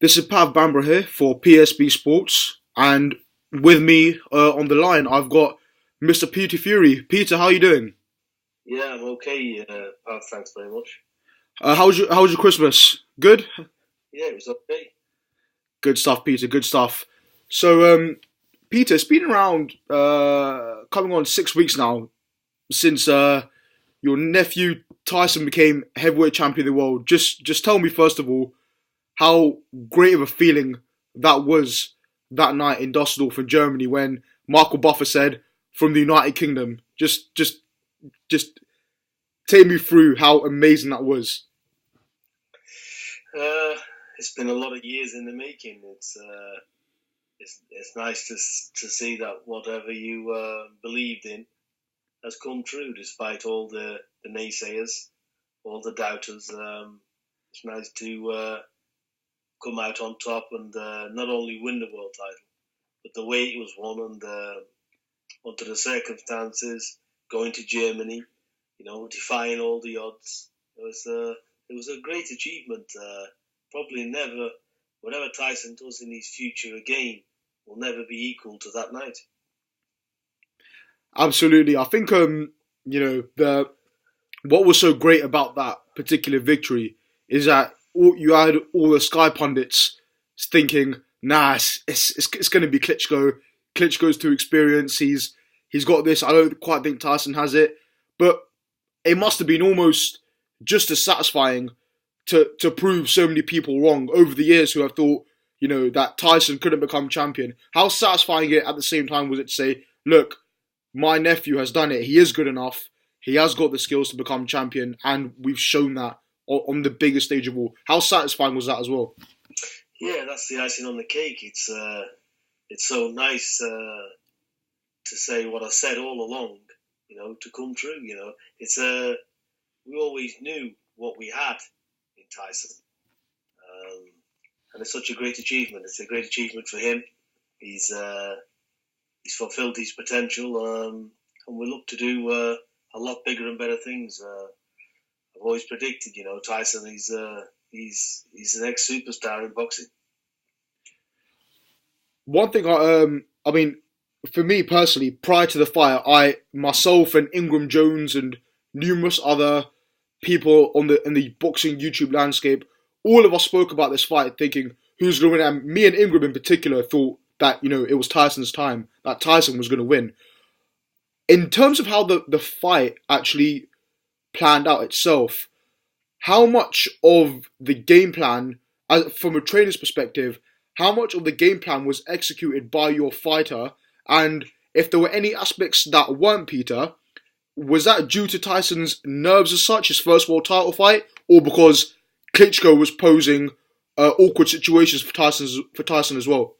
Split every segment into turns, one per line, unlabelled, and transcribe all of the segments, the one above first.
This is Pav Bambra here for PSB Sports, and with me on the line, I've got Mr. Peter Fury. Peter, how are you doing?
Yeah, I'm okay, Pav, thanks very much.
How was your Christmas? Good?
Yeah, it was okay.
Good stuff, Peter. Good stuff. So, Peter, it's been around coming on 6 weeks now since your nephew Tyson became heavyweight champion of the world. Just tell me first of all how great of a feeling that was that night in Dusseldorf in Germany when Michael Buffer said from the United Kingdom. Just take me through how amazing that was.
Uh, it's been a lot of years in the making. It's nice to see that whatever you believed in has come true, despite all the naysayers, all the doubters. It's nice to come out on top and not only win the world title, but the way it was won and under the circumstances, going to Germany, defying all the odds. It was a great achievement. Probably never, whatever Tyson does in his future again, will never be equal to that night.
Absolutely, I think the what was so great about that particular victory is that you had all the Sky pundits thinking, nah, it's going to be Klitschko. Klitschko's too experienced. He's got this. I don't quite think Tyson has it, but it must have been almost just as satisfying to prove so many people wrong over the years who have thought, that Tyson couldn't become champion. How satisfying it at the same time was it to say, look, my nephew has done it. He is good enough. He has got the skills to become champion, and we've shown that on the biggest stage of all. How satisfying was that as well?
Yeah, that's the icing on the cake. It's so nice to say what I said all along, to come true. It's we always knew what we had in Tyson, and it's such a great achievement. It's a great achievement for him. He's fulfilled his potential, and we look to do a lot bigger and better things. I've always predicted, Tyson. He's the next superstar in boxing.
One thing, I mean, for me personally, prior to the fight, myself and Ingram Jones and numerous other people in the boxing YouTube landscape, all of us spoke about this fight thinking who's going to win. And me and Ingram in particular thought that, it was Tyson's time, that Tyson was going to win. In terms of how the fight actually planned out itself, how much of the game plan, from a trainer's perspective, how much of the game plan was executed by your fighter, and if there were any aspects that weren't, Peter, was that due to Tyson's nerves as such, his first world title fight, or because Klitschko was posing awkward situations for Tyson as well?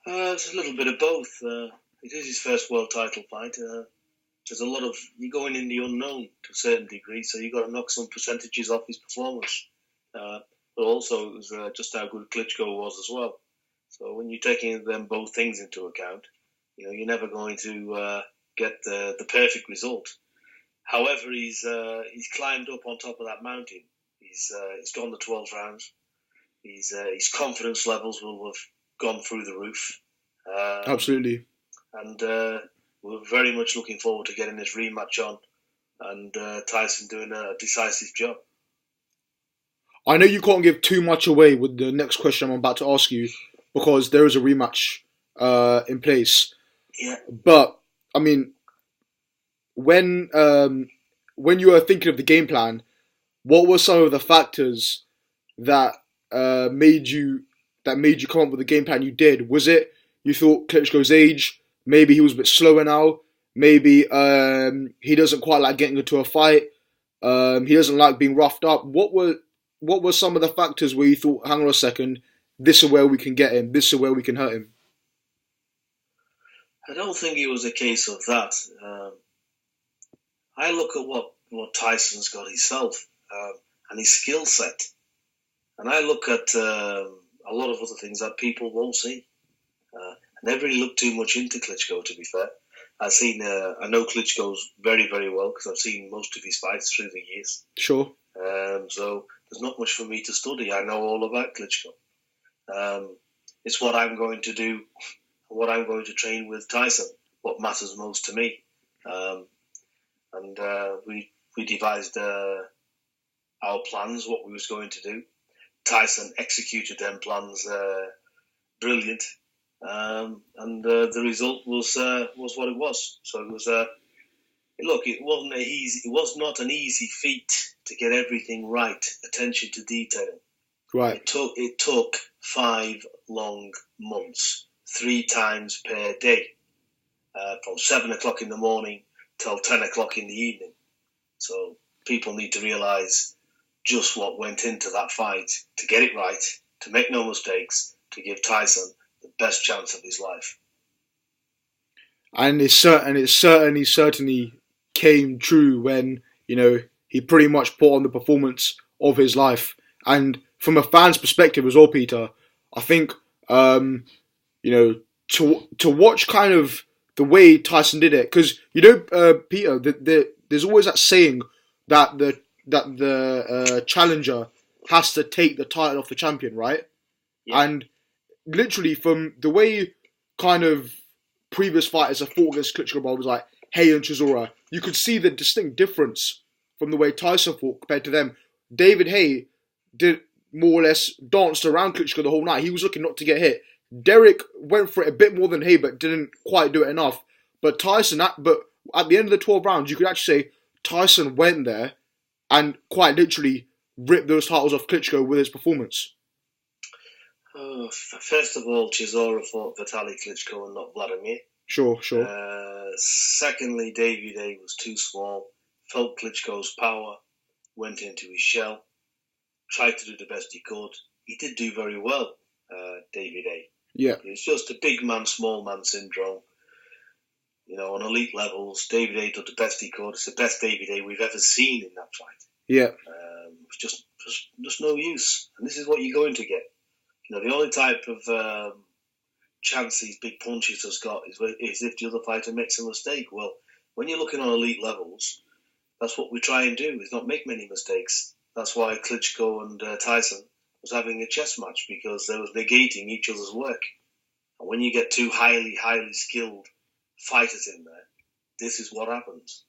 It's a little bit of both. It is his first world title fight. There's a lot of, you're going in the unknown to a certain degree, so you've got to knock some percentages off his performance. But also, it was just how good Klitschko was as well. So when you're taking them both things into account, you're never going to get the perfect result. However, he's climbed up on top of that mountain. He's gone the 12 rounds. His confidence levels will have gone through the roof.
Absolutely.
And we're very much looking forward to getting this rematch on and Tyson doing a decisive job.
I know you can't give too much away with the next question I'm about to ask you because there is a rematch in place.
Yeah.
But, I mean, when you were thinking of the game plan, what were some of the factors that made you come up with the game plan you did? Was it you thought Klitschko's age, maybe he was a bit slower now, maybe he doesn't quite like getting into a fight, he doesn't like being roughed up? What were some of the factors where you thought, hang on a second, this is where we can get him, this is where we can hurt him?
I don't think it was a case of that. I look at what Tyson's got himself and his skill set. And I look at a lot of other things that people won't see. I never really looked too much into Klitschko, to be fair. I know Klitschko's very, very well because I've seen most of his fights through the years.
Sure.
So there's not much for me to study. I know all about Klitschko. It's what I'm going to do, what I'm going to train with Tyson, what matters most to me. We devised our plans, what we was going to do. Tyson executed them plans brilliant, and the result was what it was. So it was look, it was not an easy feat to get everything right. Attention to detail.
Right.
It took 5 long months, 3 times per day, from 7 o'clock in the morning till 10 o'clock in the evening. So people need to realise just what went into that fight to get it right, to make no mistakes, to give Tyson the best chance of his life.
And it certainly came true when, he pretty much put on the performance of his life. And from a fan's perspective as well, Peter, I think, to watch kind of the way Tyson did it, because, Peter, there's always that saying that the challenger has to take the title off the champion, right? Yeah. And literally from the way kind of previous fighters have fought against Klitschko, was like Haye and Chisora, you could see the distinct difference from the way Tyson fought compared to them. David Haye did more or less danced around Klitschko the whole night. He was looking not to get hit. Derek went for it a bit more than Haye, but didn't quite do it enough. But but at the end of the 12 rounds, you could actually say Tyson went there and quite literally ripped those titles off Klitschko with his performance.
First of all, Chisora fought Vitaly Klitschko and not Vladimir.
Sure.
Secondly, David Haye was too small, felt Klitschko's power, went into his shell, tried to do the best he could. He did do very well, David Haye.
Yeah.
It's just a big man, small man syndrome. On elite levels, David Haye did the best he could. It's the best David Haye we've ever seen in that fight.
Yeah.
It's just no use. And this is what you're going to get. The only type of chance these big punches has got is if the other fighter makes a mistake. Well, when you're looking on elite levels, that's what we try and do, is not make many mistakes. That's why Klitschko and Tyson was having a chess match, because they was negating each other's work. And when you get 2 highly, highly skilled fighters in there, this is what happens.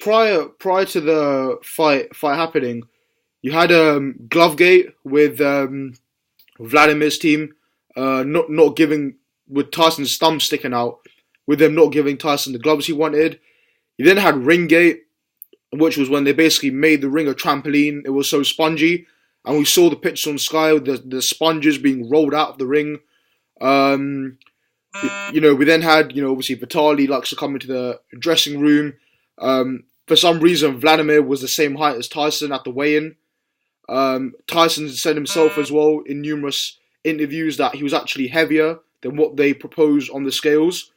Prior to the fight happening, you had Glovegate with Vladimir's team not giving, with Tyson's thumb sticking out, with them not giving Tyson the gloves he wanted. You then had Ringgate, which was when they basically made the ring a trampoline. It was so spongy, and we saw the pictures on Sky with the sponges being rolled out of the ring. We then had, obviously Vitaly likes to come into the dressing room. For some reason, Vladimir was the same height as Tyson at the weigh-in. Tyson said himself as well in numerous interviews that he was actually heavier than what they proposed on the scales.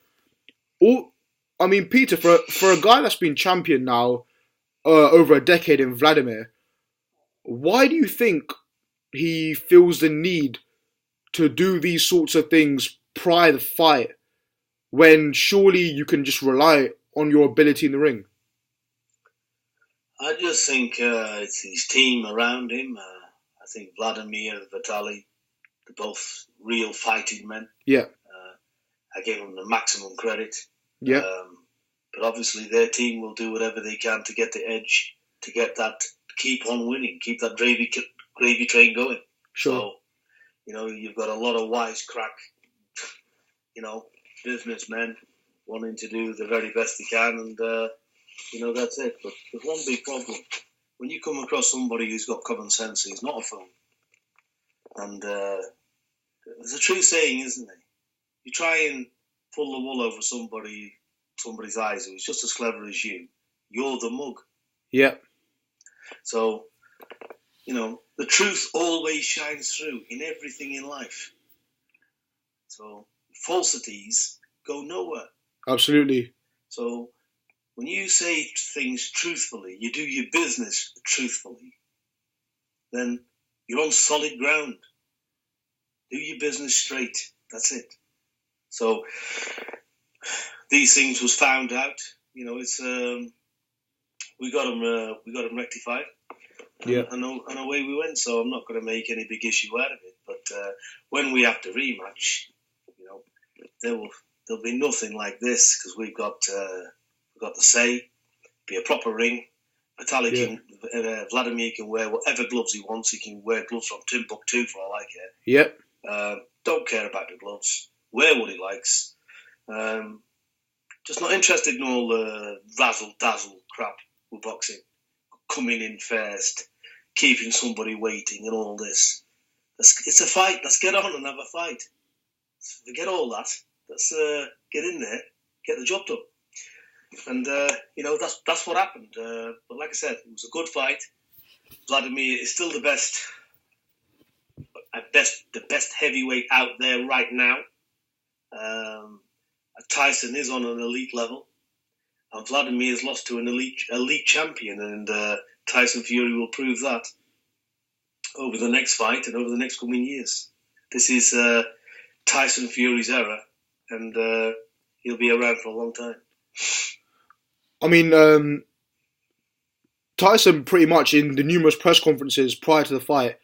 Peter, for a guy that's been champion now over a decade in Vladimir, why do you think he feels the need to do these sorts of things prior to the fight, when surely you can just rely on your ability in the ring?
I just think it's his team around him. I think Vladimir and Vitaly, they're both real fighting men.
Yeah.
I give them the maximum credit.
Yeah.
But obviously their team will do whatever they can to get the edge, to get that, keep on winning, keep that gravy train going.
Sure.
So, you've got a lot of wisecrack, businessmen wanting to do the very best they can, and that's it. But there's one big problem. When you come across somebody who's got common sense, he's not a fool. And there's a true saying, isn't there? You try and pull the wool over somebody's eyes who's just as clever as you, you're the mug.
Yeah.
So, the truth always shines through in everything in life. So, falsities go nowhere.
Absolutely.
So, when you say things truthfully, you do your business truthfully, then you're on solid ground. Do your business straight. That's it. So, these things was found out. It's when we got him rectified.
Yeah.
And away we went. So I'm not going to make any big issue out of it. But when we have the rematch, you know, there'll be nothing like this because we've got the say. Be a proper ring. Vitaly Vladimir can wear whatever gloves he wants. He can wear gloves from Timbuktu for all I care.
Yep.
Don't care about the gloves. Wear what he likes. Just not interested in all the razzle-dazzle crap with boxing. Coming in first, keeping somebody waiting and all this. It's a fight. Let's get on and have a fight. Forget all that. Let's get in there, get the job done. And, that's what happened. But like I said, it was a good fight. Vladimir is still the best heavyweight out there right now. Tyson is on an elite level. And Vladimir has lost to an elite champion. And Tyson Fury will prove that over the next fight and over the next coming years. This is Tyson Fury's era. And he'll be around for a long time.
I mean, Tyson pretty much in the numerous press conferences prior to the fight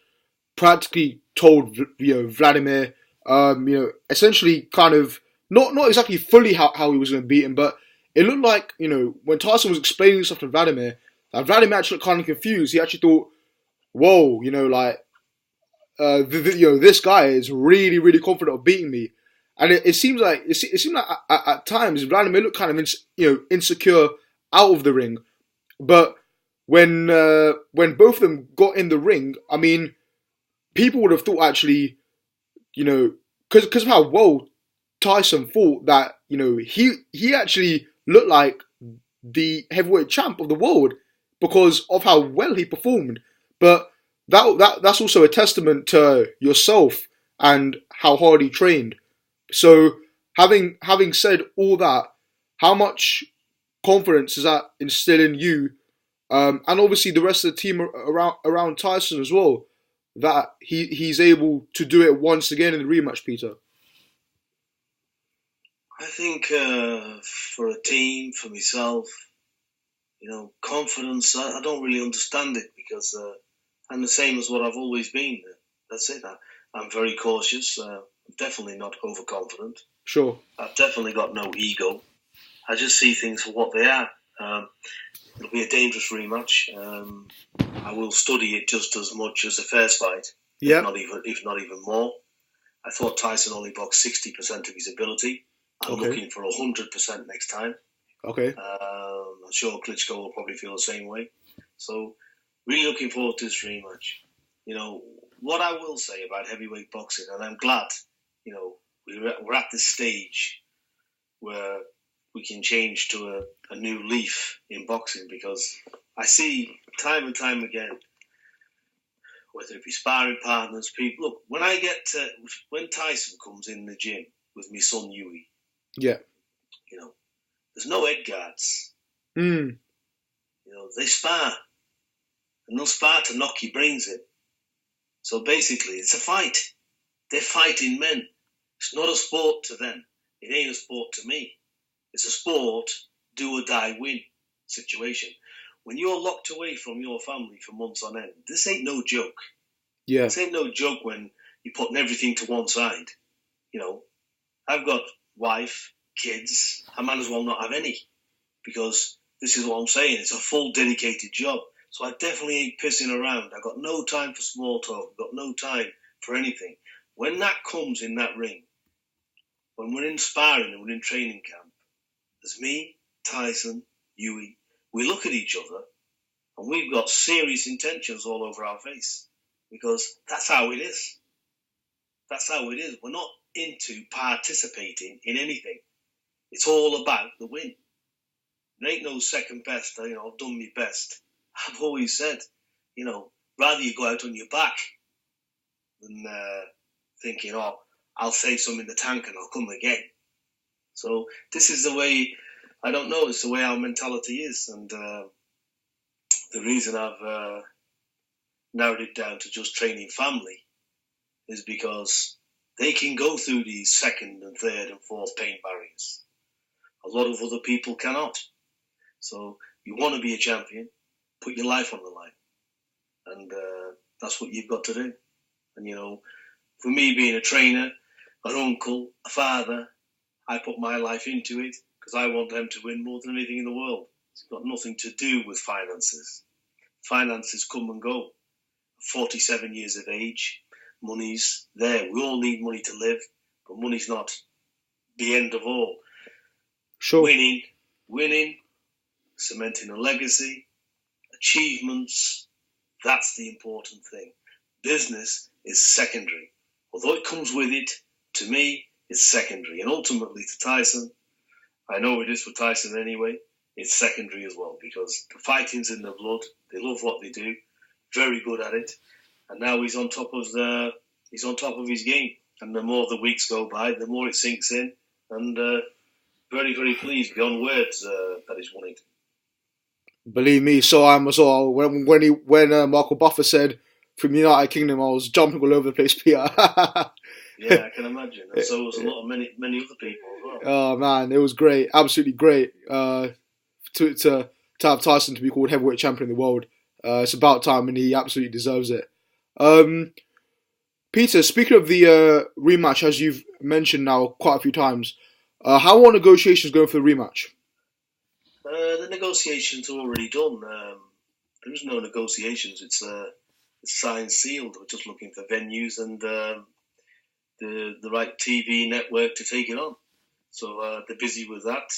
practically told Vladimir, essentially kind of not exactly fully how he was going to beat him, but it looked like when Tyson was explaining stuff to Vladimir, that Vladimir actually looked kind of confused. He actually thought, "Whoa, this guy is really really confident of beating me," and it seemed like at times Vladimir looked kind of insecure out of the ring, but when both of them got in the ring, I mean, people would have thought actually, because of how well Tyson fought, that he actually looked like the heavyweight champ of the world because of how well he performed. But that's also a testament to yourself and how hard he trained. So having said all that, how much confidence does that instill in you, and obviously the rest of the team around Tyson as well, that he's able to do it once again in the rematch, Peter?
I think for a team, for myself, confidence, I don't really understand it because I'm the same as what I've always been. That's it. I'm very cautious. I'm definitely not overconfident.
Sure.
I've definitely got no ego. I just see things for what they are. It'll be a dangerous rematch. I will study it just as much as the first fight, if not even more. I thought Tyson only boxed 60% of his ability. I'm looking for 100% next time.
Okay.
I'm sure Klitschko will probably feel the same way. So, really looking forward to this rematch. What I will say about heavyweight boxing, and I'm glad, we're at this stage where we can change to a new leaf in boxing, because I see time and time again, whether it be sparring partners, people. Look, when Tyson comes in the gym with my son Hughie, there's no head guards. They spar, and they'll spar to knock your brains in. So basically, it's a fight. They're fighting men. It's not a sport to them. It ain't a sport to me. It's a sport, do or die win situation. When you're locked away from your family for months on end, this ain't no joke.
Yeah.
This ain't no joke when you're putting everything to one side. I've got wife, kids. I might as well not have any, because this is what I'm saying. It's a full dedicated job. So I definitely ain't pissing around. I've got no time for small talk. I've got no time for anything. When that comes in that ring, when we're in sparring and we're in training camp, there's me, Tyson, Hughie. We look at each other and we've got serious intentions all over our face, because that's how it is. That's how it is. We're not into participating in anything. It's all about the win. There ain't no second best. I've done my best. I've always said, rather you go out on your back than thinking, I'll save some in the tank and I'll come again. So this is the way, I don't know, it's the way our mentality is. And the reason I've narrowed it down to just training family is because they can go through these second and third and fourth pain barriers. A lot of other people cannot. So you want to be a champion, put your life on the line. And that's what you've got to do. And, for me being a trainer, an uncle, a father, I put my life into it because I want them to win more than anything in the world. It's got nothing to do with finances. Finances come and go. 47 years of age, money's there. We all need money to live, but money's not the end of all.
Sure.
Winning, cementing a legacy, achievements, that's the important thing. Business is secondary. Although it comes with it, to me, it's secondary. And ultimately to Tyson, I know it is for Tyson anyway, it's secondary as well because the fighting's in their blood. They love what they do, very good at it. And now he's on top of his game. And the more the weeks go by, the more it sinks in. And very, very pleased beyond words that he's won it.
Believe me, so I am as well. When Michael Buffer said from the United Kingdom, I was jumping all over the place, Peter.
Yeah, I can imagine. And so was many other people as well.
Oh man, it was great, absolutely great. To have Tyson to be called heavyweight champion of the world, it's about time, and he absolutely deserves it. Peter, speaking of the rematch, as you've mentioned now quite a few times, how are negotiations going for the rematch?
The negotiations are already done. There is no negotiations. It's signed, sealed. We're just looking for venues and the right TV network to take it on. So they're busy with that.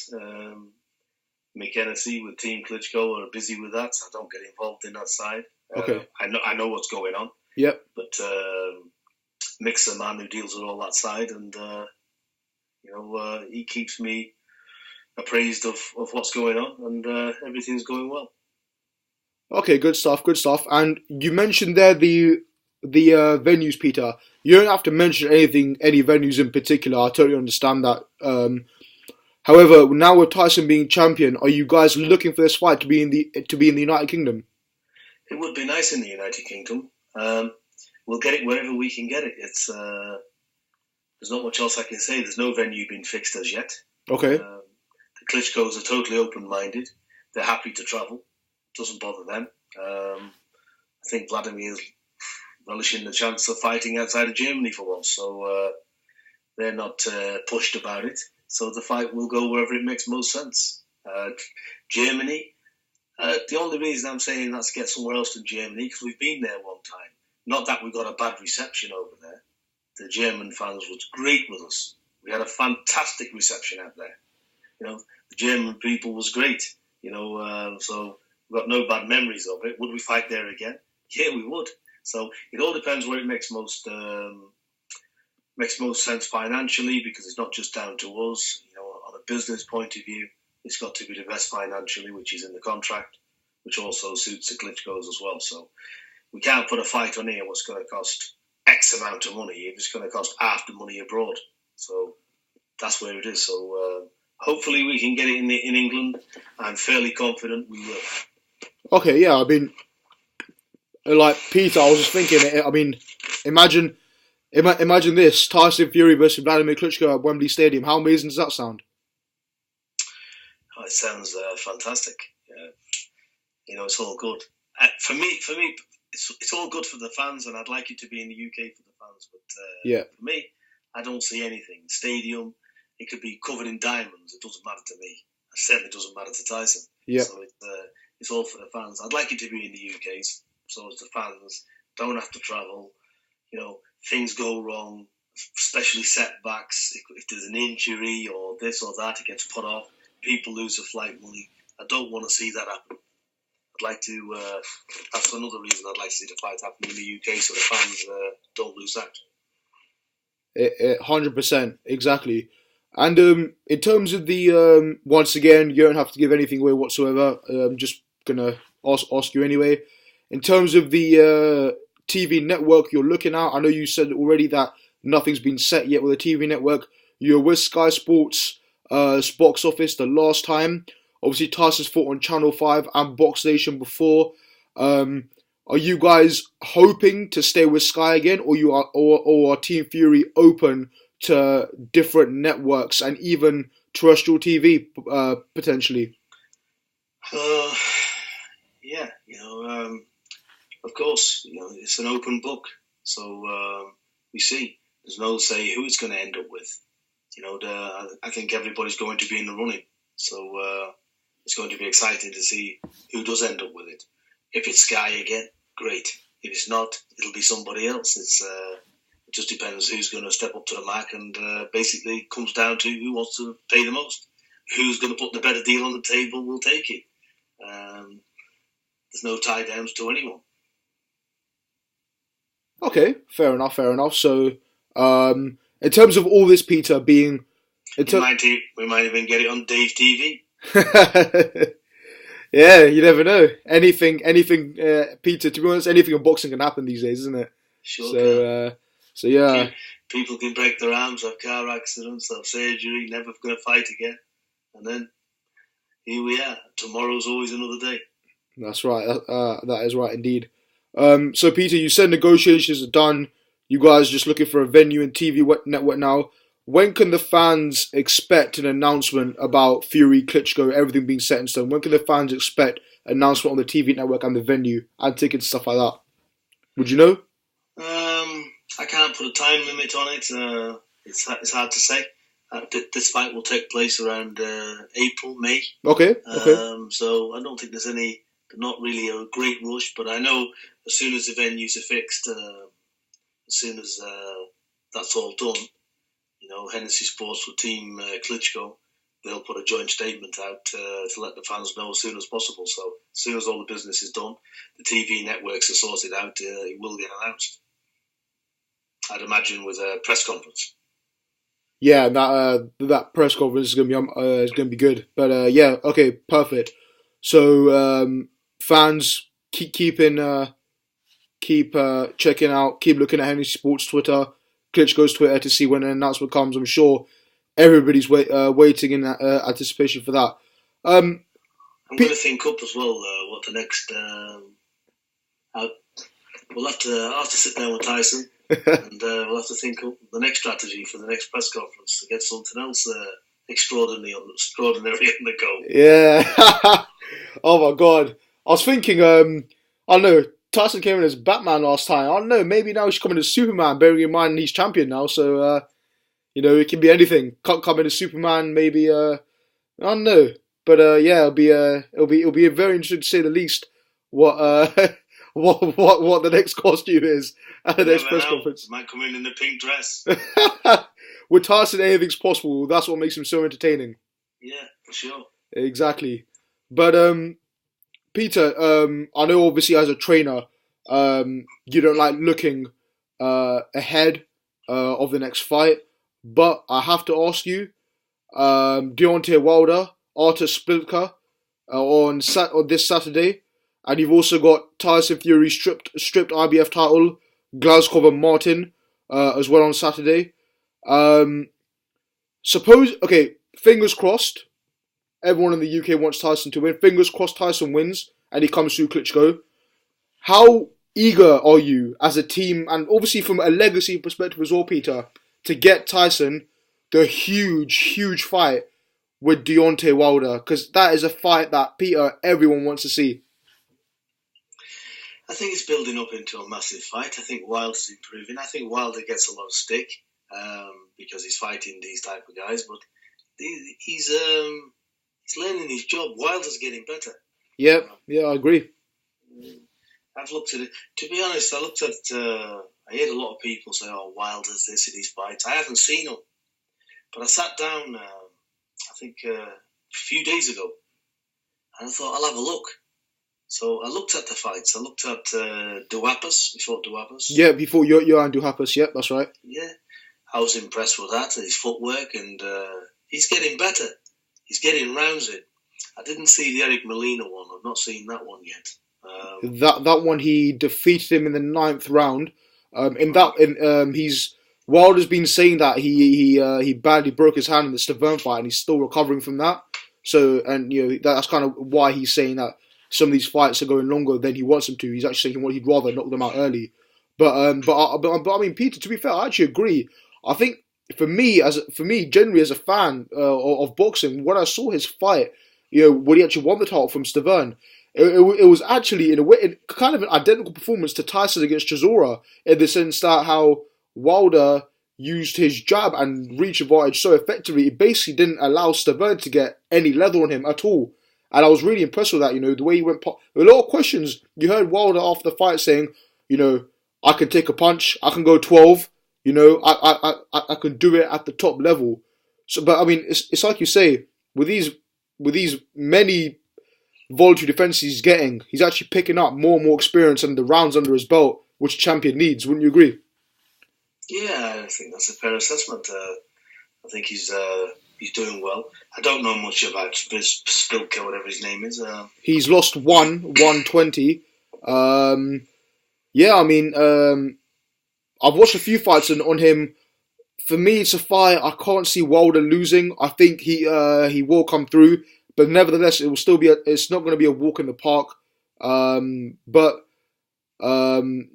Mick Hennessy with Team Klitschko are busy with that. So I don't get involved in that side.
Okay.
I know what's going on.
Yep.
But Mick's the man who deals with all that side, and he keeps me appraised of what's going on, and everything's going well.
Okay, good stuff. And you mentioned there the venues, Peter. You don't have to mention any venues in particular. I totally understand that. However, now with Tyson being champion, are you guys looking for this fight to be in the United Kingdom?
It would be nice in the United Kingdom. We'll get it wherever we can get it. It's there's not much else I can say. There's no venue been fixed as yet.
Okay.
The Klitschkos are totally open-minded. They're happy to travel. Doesn't bother them. I think Vladimir's relishing the chance of fighting outside of Germany for once, so they're not pushed about it. So the fight will go wherever it makes most sense. Germany, the only reason I'm saying that's to get somewhere else than Germany, because we've been there one time. Not that we got a bad reception over there. The German fans was great with us. We had a fantastic reception out there. The German people was great. So we've got no bad memories of it. Would we fight there again? Yeah, we would. So it all depends where it makes most sense financially, because it's not just down to us. On a business point of view, it's got to be the best financially, which is in the contract, which also suits the Klitschkos as well. So we can't put a fight on here what's going to cost X amount of money if it's going to cost half the money abroad. So that's where it is. So hopefully we can get it in England. I'm fairly confident we will.
Okay, yeah. I mean, like Peter, I was just thinking. I mean, imagine this: Tyson Fury versus Vladimir Klitschko at Wembley Stadium. How amazing does that sound?
Oh, it sounds fantastic. It's all good. For me, it's all good for the fans, and I'd like it to be in the UK for the fans. But for me, I don't see anything. Stadium, it could be covered in diamonds. It doesn't matter to me. It certainly doesn't matter to Tyson.
Yeah.
So it's all for the fans. I'd like it to be in the UK, so as the fans don't have to travel. Things go wrong, especially setbacks. If there's an injury or this or that, it gets put off. People lose their flight money. I don't want to see that happen. I'd like to. That's another reason I'd like to see the fight happen in the UK, so the fans don't lose out.
100%, exactly. And in terms of the once again, you don't have to give anything away whatsoever. I'm just gonna ask you anyway. In terms of the TV network you're looking at, I know you said already that nothing's been set yet with the TV network. You're with Sky Sports box office the last time. Obviously, Tyson's fought on Channel 5 and Box Nation before. Are you guys hoping to stay with Sky again, or are Team Fury open to different networks and even terrestrial TV potentially?
Yeah, of course, it's an open book, so we see. There's no say who it's going to end up with. I think everybody's going to be in the running, so it's going to be exciting to see who does end up with it. If it's Sky again, great. If it's not, it'll be somebody else. It just depends who's going to step up to the mark, and basically comes down to who wants to pay the most. Who's going to put the better deal on the table will take it. There's no tie downs to anyone.
Okay, fair enough. So, in terms of all this, Peter, we
might even get it on Dave TV.
Yeah, you never know. Anything, Peter. To be honest, anything in boxing can happen these days, isn't it?
Sure.
So yeah.
People can break their arms, have car accidents, have surgery, never going to fight again, and then here we are. Tomorrow's always another day.
That's right. That is right indeed. So Peter, you said negotiations are done. You guys just looking for a venue and TV network now. When can the fans expect an announcement about Fury, Klitschko, everything being set in stone? When can the fans expect an announcement on the TV network and the venue and tickets, stuff like that? Would you know?
I can't put a time limit on it. It's hard to say. This fight will take place around April, May.
Okay.
So I don't think there's not really a great rush, but I know as soon as the venues are fixed, as soon as that's all done, Hennessy Sports will team Klitschko. They'll put a joint statement out to let the fans know as soon as possible. So as soon as all the business is done, the TV networks are sorted out, it will get announced. I'd imagine with a press conference.
Yeah, that press conference is gonna be good. But yeah, okay, perfect. So fans keep checking out, keep looking at Hennessy Sports Twitter, Klitschko's Twitter to see when an announcement comes. I'm sure everybody's waiting in anticipation for that.
I'm going to think up as well what the next. I'll have to sit down with Tyson and we'll have to think up the next strategy for the next press conference to get something else extraordinary on the go.
Yeah. Oh my God. I was thinking, I don't know, Tyson came in as Batman last time. I don't know, maybe now he's coming as Superman, bearing in mind he's champion now, so, it can be anything. Can't come in as Superman, maybe, I don't know. But, yeah, it'll be very interesting to say the least what the next costume is at the next press conference.
Might come in the pink dress.
With Tyson, anything's possible. That's what makes him so entertaining.
Yeah, for sure.
Exactly. But, Peter, I know obviously as a trainer, you don't like looking ahead of the next fight, but I have to ask you, Deontay Wilder, Artur Szpilka on this Saturday, and you've also got Tyson Fury stripped IBF title, Glasgow and Martin as well on Saturday. Fingers crossed. Everyone in the UK wants Tyson to win. Fingers crossed Tyson wins and he comes through Klitschko. How eager are you as a team, and obviously from a legacy perspective as well, Peter, to get Tyson the huge fight with Deontay Wilder? Because that is a fight that, Peter, everyone wants to see.
I think it's building up into a massive fight. I think Wilder's improving. I think Wilder gets a lot of stick because he's fighting these type of guys, but he's learning his job. Wilder's getting better.
Yeah, I agree.
I've looked at it. To be honest, I heard a lot of people say, "Oh, Wilder's this in his fights." I haven't seen him, but I sat down. I think a few days ago, and I thought I'll have a look. So I looked at the fights. I looked at Duhaupas. He fought Duhaupas.
Yeah, before Johan Duhaupas. Yeah, that's right.
Yeah, I was impressed with that, his footwork, and he's getting better. He's getting rounds in. I didn't see the Eric Molina one. I've not seen that one yet.
That one, he defeated him in the 9th round. Wilder's been saying that he badly broke his hand in the Stavern fight, and he's still recovering from that. So, and that's kind of why he's saying that some of these fights are going longer than he wants them to. He's actually saying he'd rather knock them out early. But I mean, Peter, to be fair, I actually agree. I think for me, generally as a fan of boxing, when I saw his fight when he actually won the title from Stavern. It was actually, in a way, kind of an identical performance to Tyson against Chisora, in the sense that how Wilder used his jab and reach advantage so effectively, it basically didn't allow Stavern to get any leather on him at all. And I was really impressed with that, the way he went. A lot of questions. You heard Wilder after the fight saying, I can take a punch, I can go 12, I can do it at the top level. So, but I mean, it's like you say, with these many voluntary defenses he's getting, he's actually picking up more and more experience and the rounds under his belt, which a champion needs. Wouldn't you agree?
Yeah, I think that's a fair assessment. I think he's doing well. I don't know much about Spilka, whatever his name is.
He's lost 120. Yeah, I mean, I've watched a few fights on him. For me, it's a fight I can't see Wilder losing. I think he will come through, but nevertheless, it will still be. It's not going to be a walk in the park.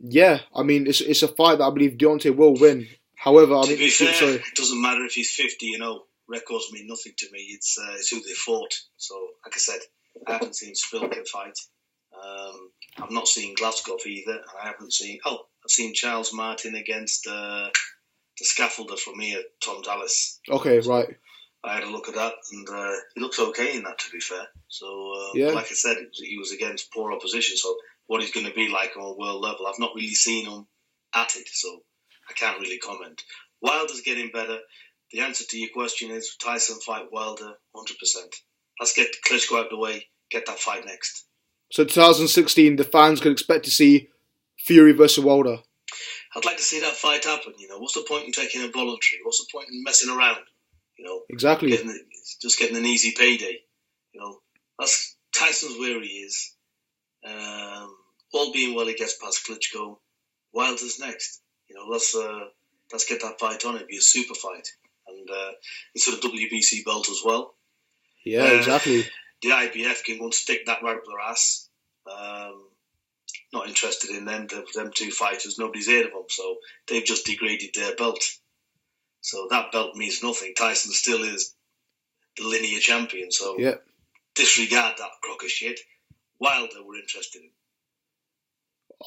Yeah, I mean, it's a fight that I believe Deontay will win. However,
to be fair, it doesn't matter if he's 50. Records mean nothing to me. It's who they fought. So, like I said, I haven't seen Spilka fight. I've not seen Glasgow either. I haven't seen. I've seen Charles Martin against the scaffolder from here, Tom Dallas.
Okay, right.
I had a look at that, and he looks okay in that, to be fair. So,
yeah.
Like I said, he was against poor opposition. So, what he's going to be like on a world level, I've not really seen him at it, so I can't really comment. Wilder's getting better. The answer to your question is Tyson fight Wilder, 100%. Let's get Klitschko out of the way, get that fight next.
So 2016, the fans can expect to see Fury versus Wilder.
I'd like to see that fight happen. What's the point in taking a voluntary? What's the point in messing around?
Exactly.
Just getting an easy payday. That's Tyson's where he is. All being well, he gets past Klitschko. Wilder's next. Let's get that fight on. It'd be a super fight, and it's for the WBC belt as well.
Yeah, exactly.
The IBF can go and stick that right up their ass. Not interested in them two fighters. Nobody's heard of them, so they've just degraded their belt. So that belt means nothing. Tyson still is the linear champion, so
yeah.
Disregard that crock of shit. Wilder we're interested in.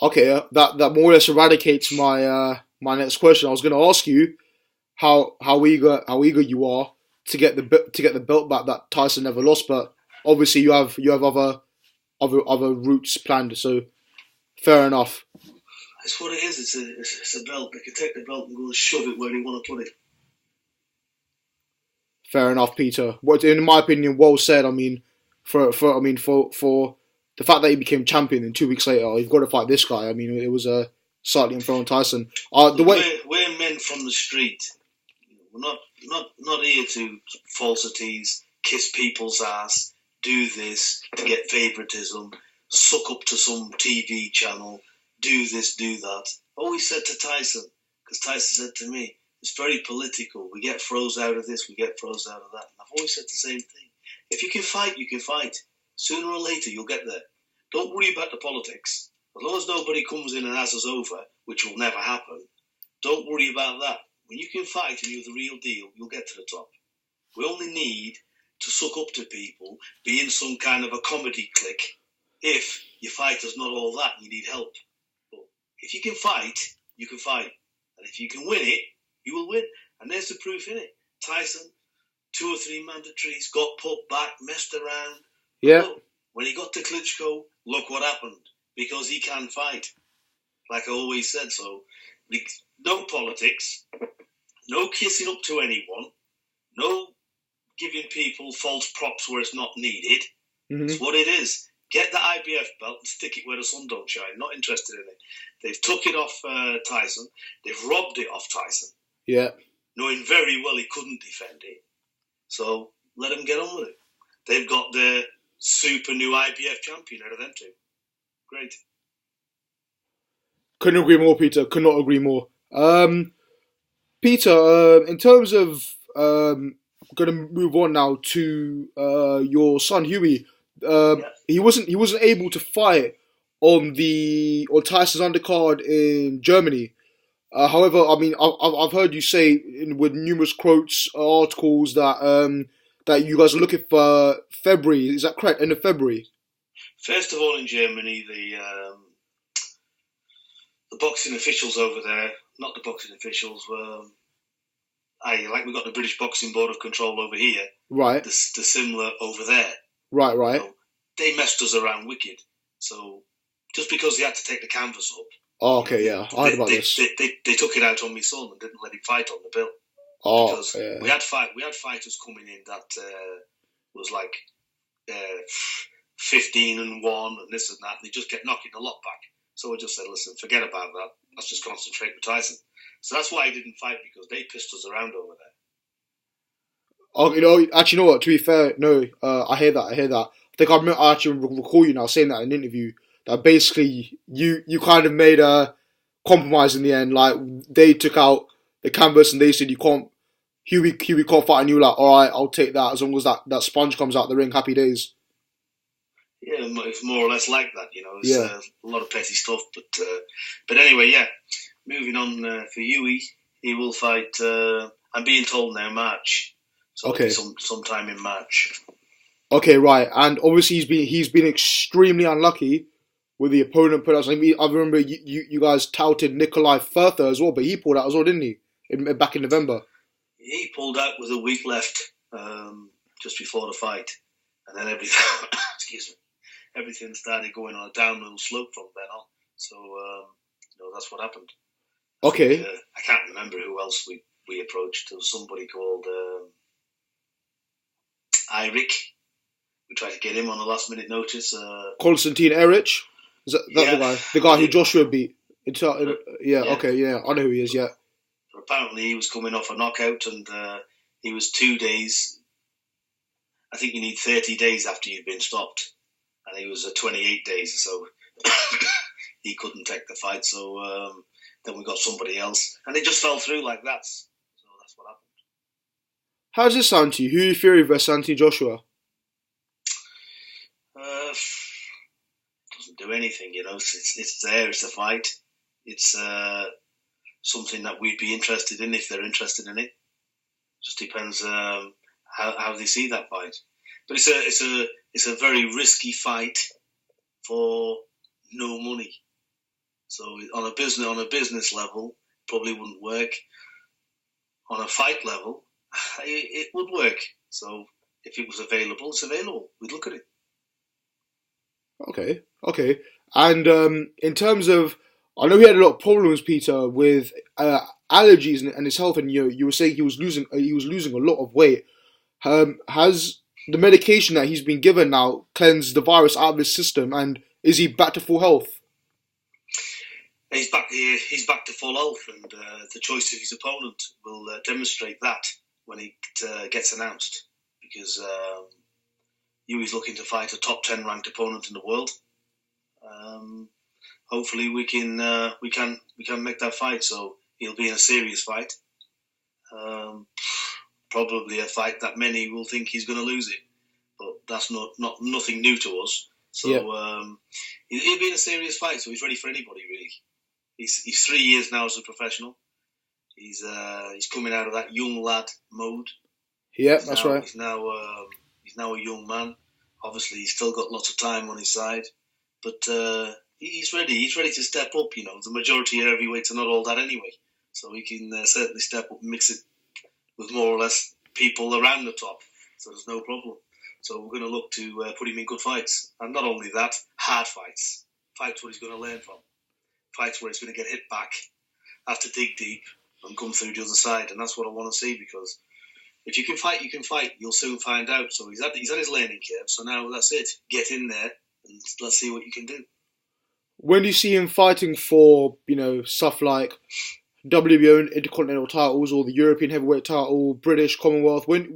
Okay, that more or less eradicates my my next question. I was going to ask you how eager you are to get the belt back that Tyson never lost, but obviously you have other routes planned. So fair enough.
That's what it is. It's a belt. They can take the belt and go and shove it where they want to put it.
Fair enough, Peter. What, in my opinion, well said. I mean, for the fact that he became champion and 2 weeks later, you've got to fight this guy. I mean, it was a slightly unfair on Tyson.
We're men from the street. We're not here to falsities, kiss people's ass, do this to get favouritism, suck up to some TV channel, do this, do that. I always said to Tyson, because Tyson said to me, it's very political. We get froze out of this, we get froze out of that. And I've always said the same thing. If you can fight, you can fight. Sooner or later, you'll get there. Don't worry about the politics. As long as nobody comes in and has us over, which will never happen, don't worry about that. When you can fight and you're the real deal, you'll get to the top. We only need to suck up to people, be in some kind of a comedy clique, if your fight is not all that and you need help. But if you can fight, you can fight. And if you can win it, you will win. And there's the proof in it. Tyson, 2 or 3 mandatories, got put back, messed around.
Yeah.
Look, when he got to Klitschko, look what happened. Because he can fight. Like I always said, so no politics, no kissing up to anyone, no giving people false props where it's not needed. Mm-hmm. It's what it is. Get the IBF belt and stick it where the sun don't shine. Not interested in it. They've took it off Tyson. They've robbed it off Tyson.
Yeah.
Knowing very well he couldn't defend it. So let him get on with it. They've got their super new IBF champion out of them two. Great.
Couldn't agree more, Peter. Could not agree more. Peter, in terms of going to move on now to your son Hughie. He wasn't able to fight on Tyson's undercard in Germany. However, I mean, I've heard you say with numerous quotes, articles that that you guys are looking for February. Is that correct? End of February?
First of all, in Germany, the boxing officials over there, not the boxing officials, like we've got the British Boxing Board of Control over here,
right?
The similar over there,
right.
You know, they messed us around wicked. So just because they had to take the canvas up,
oh, okay, yeah, I heard about this.
They took it out on my son and didn't let him fight on the bill.
Oh,
because
yeah.
we had fighters coming in that was like 15-1 and this and that. And they just kept knocking the lot back. So I just said, listen, forget about that. Let's just concentrate with Tyson. So that's why I didn't fight, because they pissed us around over there.
Oh, actually, you know what? To be fair, no, I hear that. I think I actually recall you now saying that in an interview, that basically you kind of made a compromise in the end. Like, they took out the canvas and they said Hughie can't fight, and you were like, all right, I'll take that as long as that sponge comes out the ring. Happy days.
Yeah, it's more or less like that. It's a lot of petty stuff, but anyway, yeah. Moving on for Hughie, he will fight. I'm being told now March. So
okay,
sometime in March.
Okay, right, and obviously he's been extremely unlucky with the opponent put out. I remember you guys touted Nikolai Further as well, but he pulled out as well, didn't he? Back in November.
He pulled out with a week left, just before the fight, and then everything started going on a downhill slope from then on. So that's what happened.
Okay.
I can't remember who else we approached. There was somebody called Eirik. We tried to get him on a last minute notice.
Konstantin Eric? Is that the guy? The guy who Joshua beat? Okay, yeah, I know who he is, yeah.
So apparently he was coming off a knockout, and he was 2 days. I think you need 30 days after you've been stopped. And he was 28 days, so he couldn't take the fight. So then we got somebody else. And it just fell through like that. So that's what happened.
How does this sound to you? Hughie Fury versus Anthony Joshua?
Doesn't do anything, It's there. It's a fight. It's something that we'd be interested in if they're interested in it. Just depends how they see that fight. But it's a very risky fight for no money. So on a business level, probably wouldn't work. On a fight level, it would work. So if it was available, it's available. We'd look at it.
Okay. And in terms of, I know he had a lot of problems, Peter, with allergies and his health, and you were saying he was losing a lot of weight. Has the medication that he's been given now cleansed the virus out of his system, and is he back to full health?
He's back to full health, and the choice of his opponent will demonstrate that when he gets announced, because Hughie's looking to fight a top 10 ranked opponent in the world. Hopefully we can make that fight, so he'll be in a serious fight. Probably a fight that many will think he's going to lose it, but that's nothing new to us. So he'll be in a serious fight, so he's ready for anybody, really. He's 3 years now as a professional. He's coming out of that young lad mode.
Yeah, that's right.
He's now a young man. Obviously, he's still got lots of time on his side, but he's ready. He's ready to step up. The majority of heavyweights are not all that anyway, so he can certainly step up and mix it with more or less people around the top. So there's no problem. So we're going to look to put him in good fights, and not only that, hard fights where he's going to learn from, fights where he's going to get hit back, have to dig deep, and come through the other side. And that's what I want to see, because if you can fight, you can fight. You'll soon find out. So he's at his learning curve. So now that's it. Get in there and let's see what you can do.
When do you see him fighting for, stuff like WBO Intercontinental titles or the European Heavyweight title, British Commonwealth? When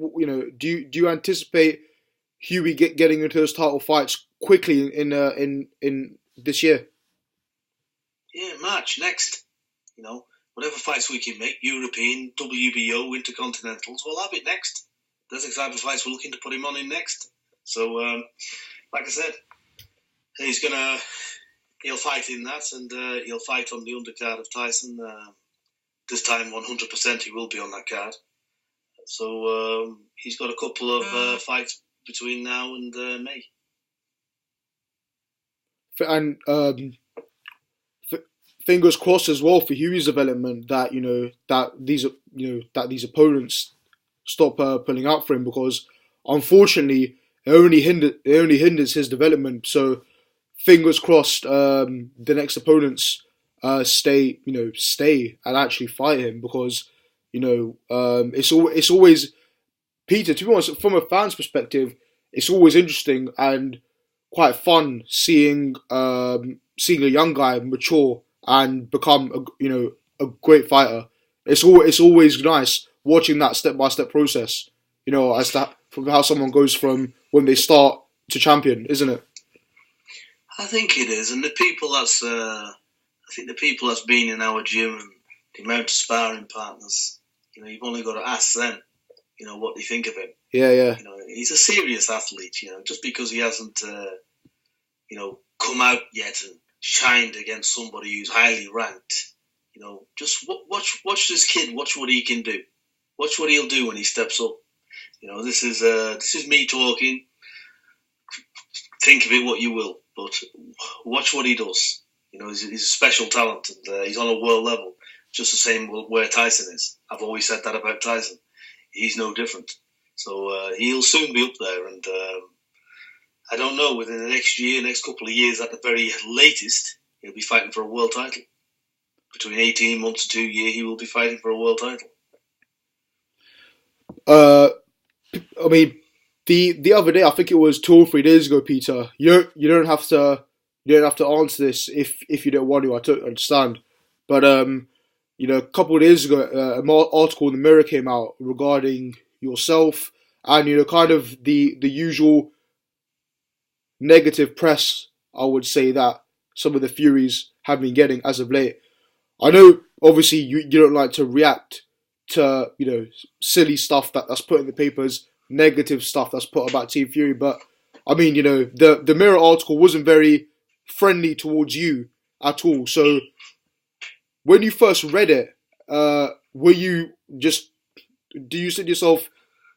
do you anticipate Hughie getting into those title fights quickly in this year?
Yeah, March next. Whatever fights we can make, European, WBO, Intercontinentals, we'll have it next. That's the type of fights we're looking to put him on in next. So, like I said, he'll fight in that, and he'll fight on the undercard of Tyson. This time, 100% he will be on that card. So he's got a couple of fights between now and May.
And fingers crossed as well for Hughie's development that that these opponents stop pulling out for him, because unfortunately it only hinders his development. So fingers crossed the next opponents stay and actually fight him, because it's always, Peter, to be honest, from a fan's perspective, it's always interesting and quite fun seeing a young guy mature and become a great fighter. It's always nice watching that step by step process. As that from how someone goes from when they start to champion, isn't it?
I think it is, and the people that's been in our gym and the amount of sparring partners, you've only got to ask them, what they think of him.
Yeah.
He's a serious athlete. Just because he hasn't, come out yet and shined against somebody who's highly ranked. Just watch this kid. Watch what he can do. Watch what he'll do when he steps up. This is me talking. Think of it what you will, but watch what he does. He's a special talent, and he's on a world level, just the same where Tyson is. I've always said that about Tyson. He's no different. So he'll soon be up there, and I don't know, within the next couple of years at the very latest, he'll be fighting for a world title. Between 18 months to 2 years, he will be fighting for a world title.
I mean, the other day, I think it was 2 or 3 days ago, Peter. You don't have to answer this if you don't want to. I totally understand. But a couple of days ago, an article in the Mirror came out regarding yourself and kind of the usual negative press, I would say, that some of the Furies have been getting as of late. I know, obviously, you don't like to react to silly stuff that's put in the papers, negative stuff that's put about Team Fury, but I mean, the Mirror article wasn't very friendly towards you at all. So when you first read it, do you say to yourself,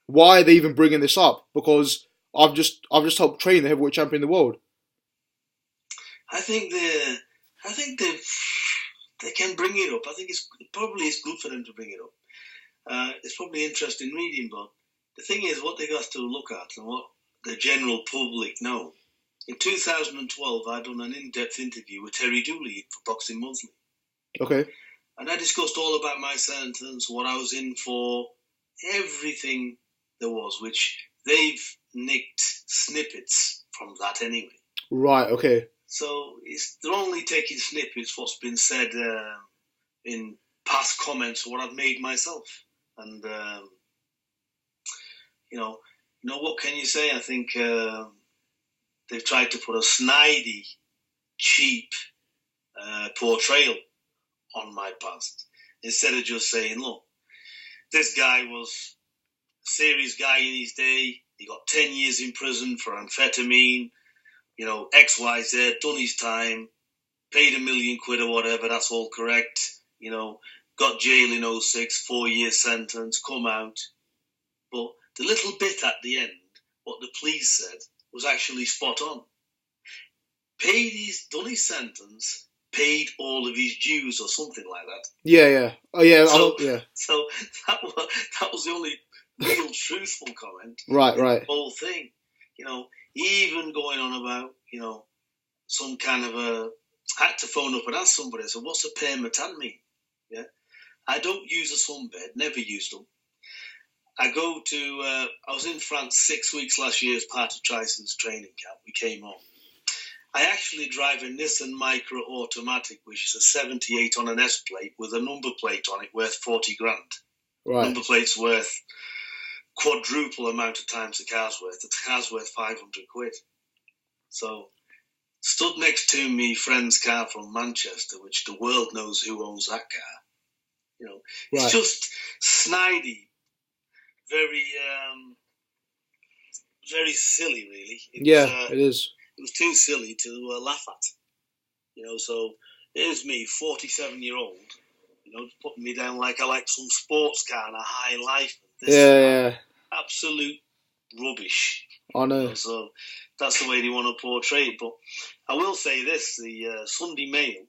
why are they even bringing this up? Because I've just helped train the heavyweight champion in the world.
I think they can bring it up. I think it probably is good for them to bring it up. It's probably interesting reading, but the thing is, what they got to look at and what the general public know. In 2012, I done an in-depth interview with Terry Dooley for Boxing Monthly.
Okay.
And I discussed all about my sentence, what I was in for, everything there was, which they've nicked snippets from that anyway.
Right, okay.
So they're only taking snippets what's been said in past comments, what I've made myself. And, what can you say? I think they've tried to put a snidey, cheap portrayal on my past, instead of just saying, look, this guy was a serious guy in his day. He got 10 years in prison for amphetamine, XYZ, done his time, paid $1 million or whatever, that's all correct, got jail in 06, 4-year sentence, come out. But the little bit at the end, what the police said, was actually spot on. Done his sentence, paid all of his dues or something like that.
Yeah. Oh, yeah.
So that was the only real truthful comment.
Right.
The whole thing. Even going on about, some kind of I had to phone up and ask somebody, I said, what's a permatan mean? Yeah. I don't use a sunbed, never used them. I was in France 6 weeks last year as part of Tyson'S training camp. We came home. I actually drive a Nissan Micra Automatic, which is a 78 on an S plate with a number plate on it worth 40 grand.
Right.
Number plate's worth quadruple amount of times the car's worth. The car's worth 500 quid. So, stood next to me friend's car from Manchester, which the world knows who owns that car. It's just snidey, very, very silly, really.
It is.
It was too silly to laugh at. So here's me, 47-year-old, putting me down like I like some sports car and a high life and
Yeah.
Absolute rubbish.
I know.
So that's the way they want to portray it. But I will say this: the Sunday Mail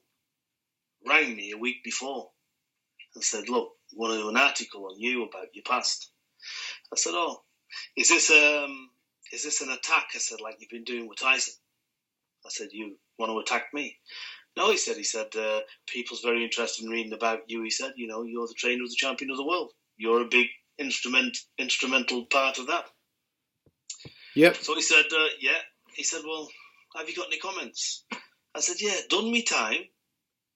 rang me a week before and said, "Look, we want to do an article on you about your past." I said, "Oh, is this an attack?" I said, "Like you've been doing with Tyson." I said, "You want to attack me?" No, he said, people's very interested in reading about you. He said, you're the trainer of the champion of the world. You're a big instrumental part of that.
Yep.
So he said, yeah. He said, well, have you got any comments? I said, yeah, done me time,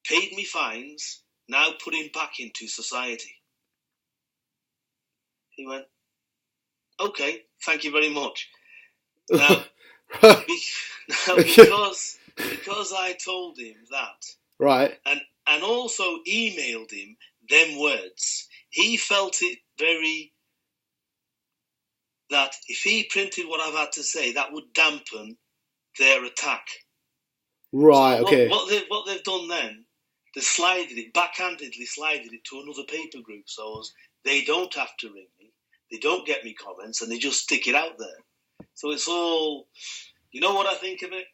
paid me fines, now putting back into society. He went, okay, thank you very much. Now, because I told him that,
right,
and also emailed him them words, he felt it very that if he printed what I've had to say, that would dampen their attack.
Right.
So
okay.
What they've done then, they backhandedly slided it to another paper group, so they don't have to ring me, they don't get me comments, and they just stick it out there. So it's all, you know what I think of it?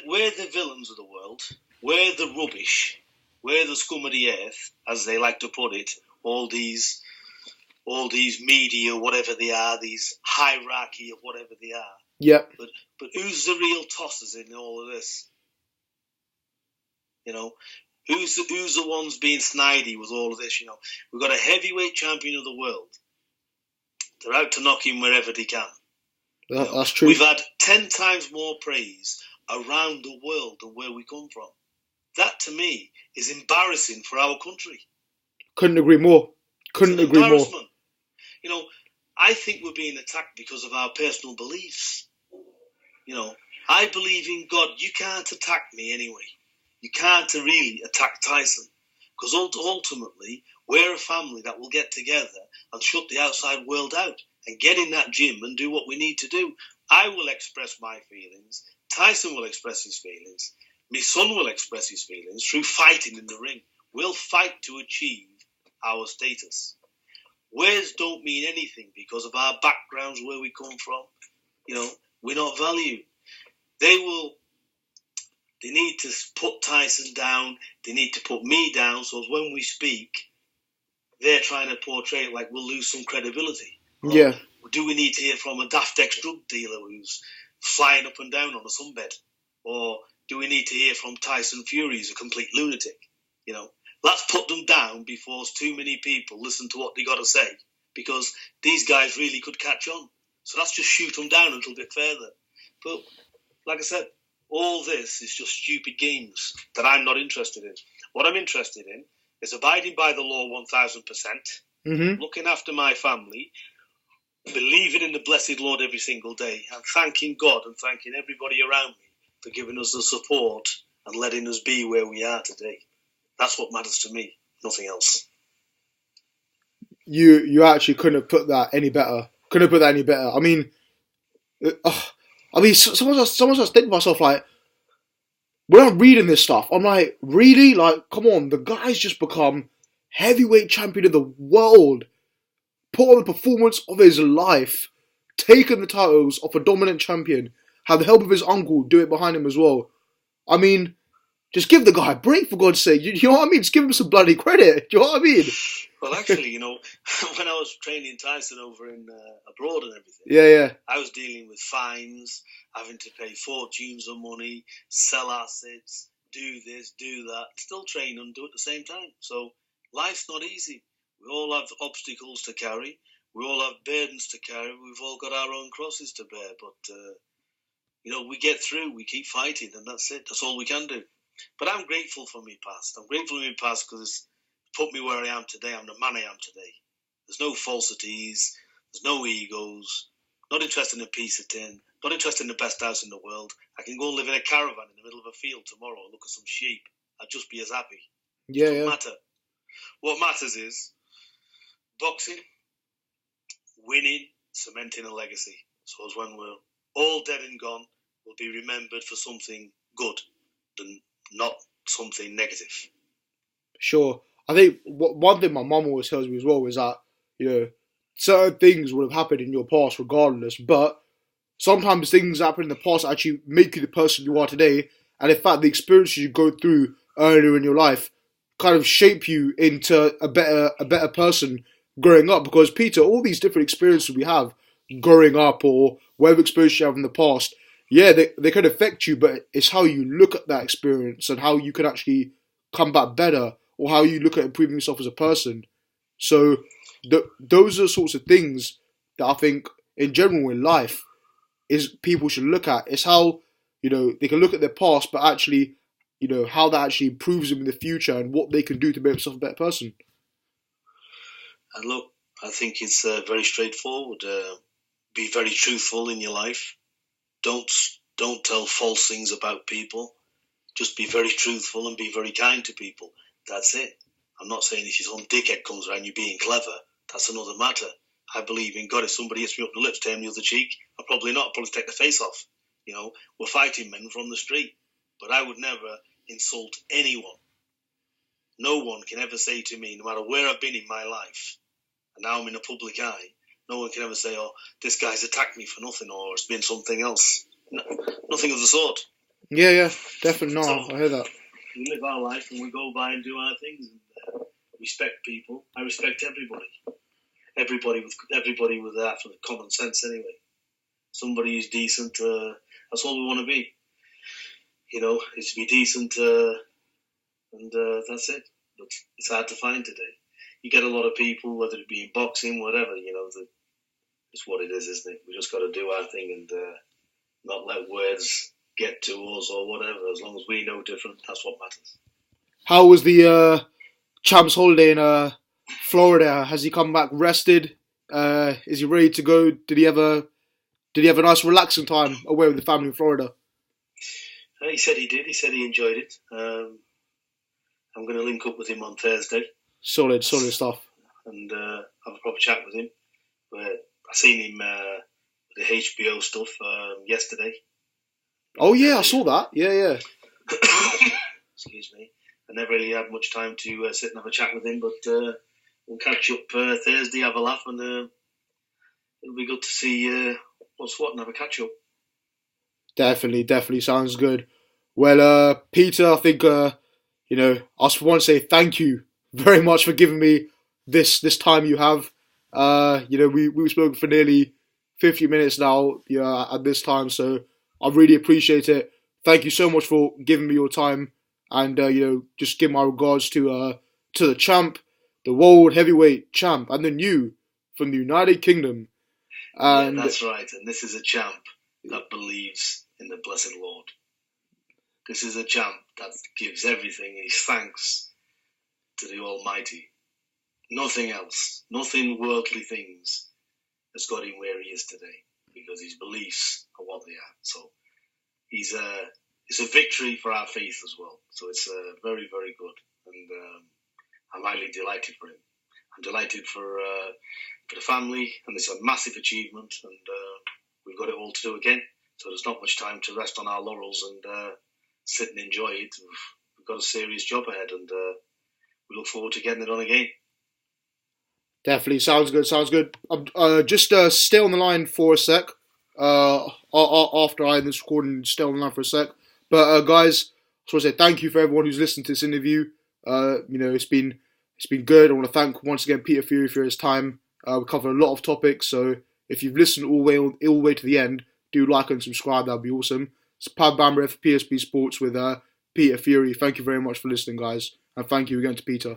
We're the villains of the world. We're the rubbish. We're the scum of the earth, as they like to put it. All these media, whatever they are, these hierarchy of whatever they are.
Yep.
But who's the real tossers in all of this? Who's the ones being snidey with all of this? We've got a heavyweight champion of the world. They're out to knock him wherever they can.
That's true.
We've had 10 times more praise around the world than where we come from. That, to me, is embarrassing for our country.
Couldn't agree more. Couldn't agree more.
I think we're being attacked because of our personal beliefs. I believe in God. You can't attack me anyway. You can't really attack Tyson. Because ultimately, we're a family that will get together and shut the outside world out and get in that gym and do what we need to do. I will express my feelings. Tyson will express his feelings. My son will express his feelings through fighting in the ring. We'll fight to achieve our status. Words don't mean anything because of our backgrounds, where we come from. We're not valued. They need to put Tyson down. They need to put me down. So when we speak, they're trying to portray it like we'll lose some credibility.
Yeah.
Or do we need to hear from a daft ex-drug dealer who's flying up and down on a sunbed? Or do we need to hear from Tyson Fury, who's a complete lunatic? Let's put them down before too many people listen to what they got to say, because these guys really could catch on. So let's just shoot them down a little bit further. But like I said, all this is just stupid games that I'm not interested in. What I'm interested in is abiding by the law 1,000%, looking after my family, believing in the blessed Lord every single day, and thanking God and thanking everybody around me for giving us the support and letting us be where we are today. That's what matters to me, nothing else.
You actually couldn't have put that any better. I mean, sometimes I think to myself, like, when I'm reading this stuff, I'm like, really? Like, come on, the guy's just become heavyweight champion of the world, put on the performance of his life, taken the titles off a dominant champion, had the help of his uncle do it behind him as well. I mean, just give the guy a break, for God's sake. You know what I mean? Just give him some bloody credit. Do you know what I mean?
Well, actually, when I was training Tyson over in abroad and everything,
yeah,
I was dealing with fines, having to pay fortunes of money, sell assets, do this, do that, still train and do it at the same time. So life's not easy. We all have obstacles to carry. We all have burdens to carry. We've all got our own crosses to bear. But, we get through. We keep fighting, and that's it. That's all we can do. But I'm grateful for my past. I'm grateful for my past because it's put me where I am today. I'm the man I am today. There's no falsities. There's no egos. Not interested in a piece of tin. Not interested in the best house in the world. I can go and live in a caravan in the middle of a field tomorrow and look at some sheep. I'd just be as happy.
Yeah,
it doesn't matter. What matters is boxing, winning, cementing a legacy. So as when we're all dead and gone, we'll be remembered for something good than not something negative.
Sure. I think one thing my mum always tells me as well is that, certain things would have happened in your past regardless, but sometimes things that happen in the past actually make you the person you are today, and in fact, the experiences you go through earlier in your life kind of shape you into a better person growing up. Because Peter, all these different experiences we have growing up or whatever experience you have in the past, yeah, they can affect you, but it's how you look at that experience and how you can actually come back better, or how you look at improving yourself as a person. So those are the sorts of things that I think in general in life is people should look at. It's how, they can look at their past, but actually, how that actually improves them in the future and what they can do to make themselves a better person.
And look, I think it's very straightforward. Be very truthful in your life. Don't tell false things about people. Just be very truthful and be very kind to people. That's it. I'm not saying if some dickhead comes around you being clever, that's another matter. I believe in God. If somebody hits me up the lips, turn the other cheek, I'll probably not. I'll probably take the face off. We're fighting men from the street. But I would never insult anyone. No one can ever say to me, no matter where I've been in my life, and now I'm in a public eye, no one can ever say, oh, this guy's attacked me for nothing, or it's been something else. No, nothing of the sort.
Yeah, definitely. No,
So,
I hear that.
we live our life and we go by and do our things and respect people. I respect everybody. Everybody with that for the common sense anyway. Somebody who's decent, that's all we want to be. Is to be decent, and that's it. But it's hard to find today. You get a lot of people, whether it be in boxing, whatever, it's what it is, isn't it? We just got to do our thing and not let words get to us or whatever. As long as we know different, that's what matters.
How was the champ's holiday in Florida? Has he come back rested? Is he ready to go? Did he have a nice relaxing time away with the family in Florida?
He said he did. He said he enjoyed it. I'm going to link up with him on Thursday.
Solid stuff.
And have a proper chat with him. I seen him with the HBO stuff yesterday.
Oh yeah, I saw that. Yeah.
Excuse me. I never really had much time to sit and have a chat with him, but we'll catch up Thursday, have a laugh, and it'll be good to see what's what and have a catch up.
Definitely sounds good. Well, Peter, I think I just want to say thank you very much for giving me this time you have. We've spoken for nearly 50 minutes now at this time, so I really appreciate it. Thank you so much for giving me your time, and just give my regards to the champ, the world heavyweight champ, and then you from the United Kingdom. And
yeah, that's right. And this is a champ that believes in the blessed Lord. This is a champ that gives everything his thanks to the Almighty. Nothing else, nothing worldly things has got him where he is today, because his beliefs are what they are. So it's a victory for our faith as well. So it's very, very good, and I'm highly delighted for him. I'm delighted for the family, and it's a massive achievement, and we've got it all to do again. So there's not much time to rest on our laurels and sit and enjoy it. We've got a serious job ahead, and we look forward to getting it on again.
Definitely, sounds good. Just stay on the line for a sec. After I end this recording, stay on the line for a sec. But guys, I just want to say thank you for everyone who's listened to this interview. It's been good. I want to thank once again Peter Fury for his time. We covered a lot of topics, so if you've listened all the way to the end, do like and subscribe. That'd be awesome. It's Pab Bamber for PSP Sports with Peter Fury. Thank you very much for listening, guys, and thank you again to Peter.